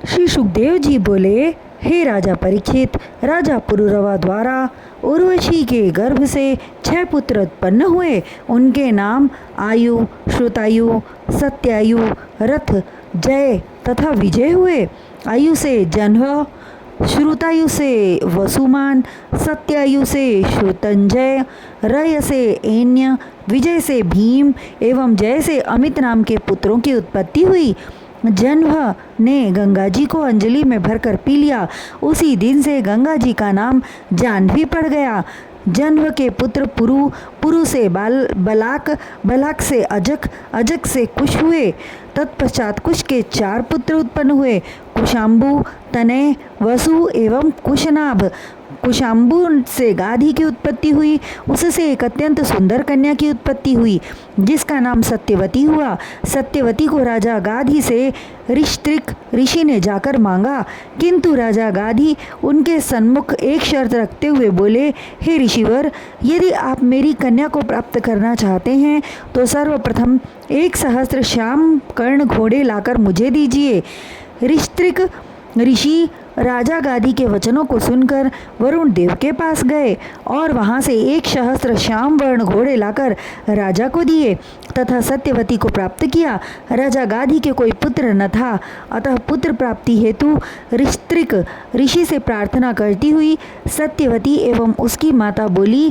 श्री सुखदेव जी बोले, हे राजा परीक्षित, राजा पुरुरवा द्वारा उर्वशी के गर्भ से 6 पुत्र उत्पन्न हुए। उनके नाम आयु, श्रुतायु, सत्यायु, रथ, जय तथा विजय हुए। आयु से जन्ह, श्रुतायु से वसुमान, सत्यायु से श्रुतंजय, रय से ऐन्य, विजय से भीम एवं जय से अमित नाम के पुत्रों की उत्पत्ति हुई। जन्ह ने गंगा जी को अंजलि में भरकर पी लिया। उसी दिन से गंगा जी का नाम जाह्नवी पड़ गया। जन्ह के पुत्र पुरु, पुरु से बलाक, बलाक से अजक, अजक से कुश हुए। तत्पश्चात कुश के 4 पुत्र उत्पन्न हुए, कुशाम्बु, तनय, वसु एवं कुशनाभ। कुशाम्बु से गाधी की उत्पत्ति हुई। उससे एक अत्यंत सुंदर कन्या की उत्पत्ति हुई जिसका नाम सत्यवती हुआ। सत्यवती को राजा गाधी से ऋषित्रिक ऋषि ने जाकर मांगा, किंतु राजा गाधी उनके सन्मुख एक शर्त रखते हुए बोले, हे ऋषिवर, यदि आप मेरी कन्या को प्राप्त करना चाहते हैं तो सर्वप्रथम 1 सहस्त्र श्याम कर्ण घोड़े लाकर मुझे दीजिए। ऋषित्रिक ऋषि राजा गाधी के वचनों को सुनकर वरुण देव के पास गए और वहां से 1 सहस्त्र श्याम वर्ण घोड़े लाकर राजा को दिए तथा सत्यवती को प्राप्त किया। राजा गाधी के कोई पुत्र न था, अतः पुत्र प्राप्ति हेतु ऋषित्रिक ऋषि से प्रार्थना करती हुई सत्यवती एवं उसकी माता बोली।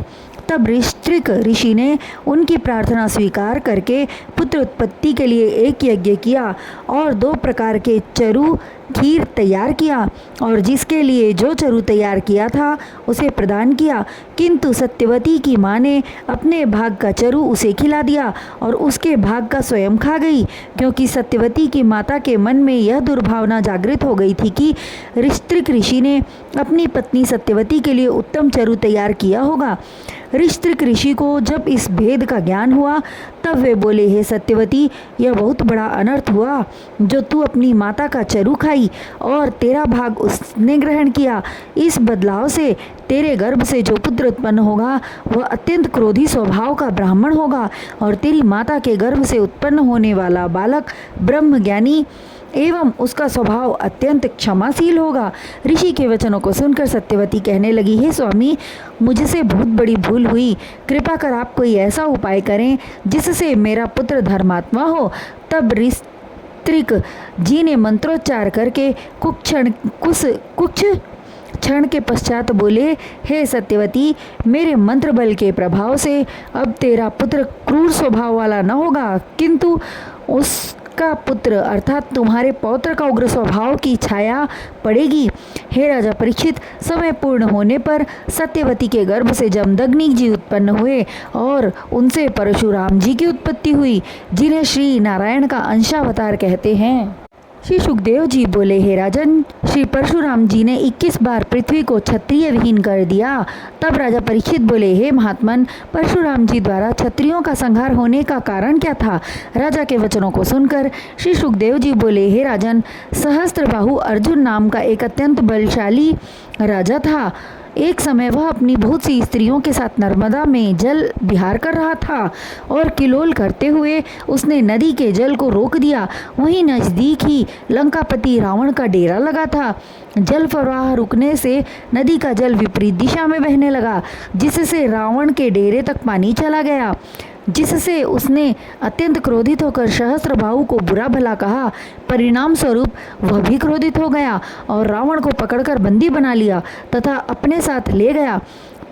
तब ऋषित्रिक ऋषि ने उनकी प्रार्थना स्वीकार करके पुत्र उत्पत्ति के लिए एक यज्ञ किया और 2 प्रकार के चरु खीर तैयार किया और जिसके लिए जो चरु तैयार किया था उसे प्रदान किया, किंतु सत्यवती की माँ ने अपने भाग का चरु उसे खिला दिया और उसके भाग का स्वयं खा गई, क्योंकि सत्यवती की माता के मन में यह दुर्भावना जागृत हो गई थी कि ऋषित्रिक ऋषि ने अपनी पत्नी सत्यवती के लिए उत्तम चरु तैयार किया होगा। ऋषित्रिक ऋषि को जब इस भेद का ज्ञान हुआ तब वे बोले, हे सत्यवती, यह बहुत बड़ा अनर्थ हुआ जो तू अपनी माता का चरु खाई और तेरा भाग उसने ग्रहण किया। इस बदलाव से तेरे गर्भ से जो पुत्र उत्पन्न होगा वह अत्यंत क्रोधी स्वभाव का ब्राह्मण होगा और तेरी माता के गर्भ से उत्पन्न होने वाला बालक ब्रह्मज्ञानी एवं उसका स्वभाव अत्यंत क्षमाशील होगा। ऋषि के वचनों को सुनकर सत्यवती कहने लगी, हे स्वामी, मुझसे बहुत बड़ी भूल हुई, कृपा कर आप कोई ऐसा उपाय करें जिससे मेरा पुत्र धर्मात्मा हो। तब ऋषित्रिक जी ने मंत्रोच्चार करके कुछ क्षण के पश्चात बोले, हे सत्यवती, मेरे मंत्र बल के प्रभाव से अब तेरा पुत्र क्रूर स्वभाव वाला न होगा, किंतु उसका पुत्र अर्थात तुम्हारे पौत्र का उग्र स्वभाव की छाया पड़ेगी। हे राजा परीक्षित, समय पूर्ण होने पर सत्यवती के गर्भ से जमदग्नि जी उत्पन्न हुए और उनसे परशुराम जी की उत्पत्ति हुई, जिन्हें श्री नारायण का अंशावतार कहते हैं। श्री सुखदेव जी बोले, हे राजन, श्री परशुराम जी ने 21 बार पृथ्वी को क्षत्रिय विहीन कर दिया। तब राजा परीक्षित बोले, हे महात्मन, परशुराम जी द्वारा क्षत्रियों का संहार होने का कारण क्या था? राजा के वचनों को सुनकर श्री सुखदेव जी बोले, हे राजन, सहस्त्रबाहु अर्जुन नाम का एक अत्यंत बलशाली राजा था। एक समय वह अपनी बहुत सी स्त्रियों के साथ नर्मदा में जल विहार कर रहा था और किलोल करते हुए उसने नदी के जल को रोक दिया। वहीं नजदीक ही लंकापति रावण का डेरा लगा था। जल प्रवाह रुकने से नदी का जल विपरीत दिशा में बहने लगा, जिससे रावण के डेरे तक पानी चला गया, जिससे उसने अत्यंत क्रोधित होकर सहस्त्रबाहु को बुरा भला कहा। परिणाम स्वरूप वह भी क्रोधित हो गया और रावण को पकड़कर बंदी बना लिया तथा अपने साथ ले गया।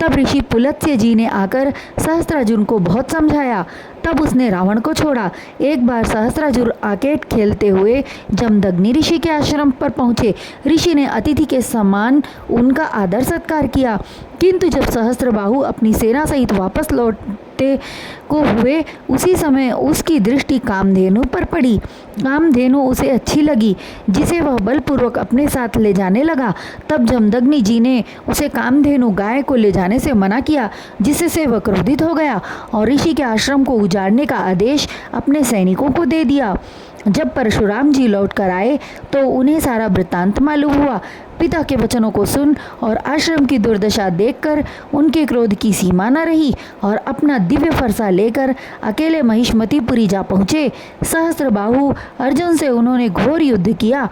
तब ऋषि पुलत्स्य जी ने आकर सहस्त्रार्जुन को बहुत समझाया। तब उसने रावण को छोड़ा। एक बार सहस्त्रार्जुन आकेट खेलते हुए जमदग्नि ऋषि के आश्रम पर पहुँचे। ऋषि ने अतिथि के समान उनका आदर सत्कार किया, किंतु जब सहस्त्रबाहु अपनी सेना सहित वापस लौटते को हुए उसी समय उसकी दृष्टि कामधेनु पर पड़ी। कामधेनु उसे अच्छी लगी, जिसे वह बलपूर्वक अपने साथ ले जाने लगा। तब जमदग्नि जी ने उसे कामधेनु गाय को ले जाने से मना किया, जिससे वह क्रोधित हो गया और ऋषि के आश्रम को उजाड़ने का आदेश अपने सैनिकों को दे दिया। जब परशुराम जी लौट कर आए तो उन्हें सारा वृत्तांत मालूम हुआ। पिता के वचनों को सुन और आश्रम की दुर्दशा देखकर उनके क्रोध की सीमा न रही और अपना दिव्य फरसा लेकर अकेले महिष्मतीपुरी जा पहुँचे। सहस्त्रबाहु अर्जुन से उन्होंने घोर युद्ध किया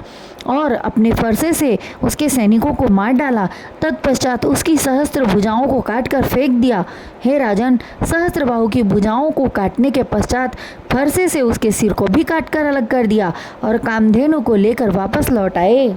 और अपने फरसे से उसके सैनिकों को मार डाला। तत्पश्चात उसकी सहस्त्र भुजाओं को काटकर फेंक दिया। हे राजन, सहस्त्रबाहु की भुजाओं को काटने के पश्चात फरसे से उसके सिर को भी काटकर अलग कर दिया और कामधेनु को लेकर वापस लौट आए।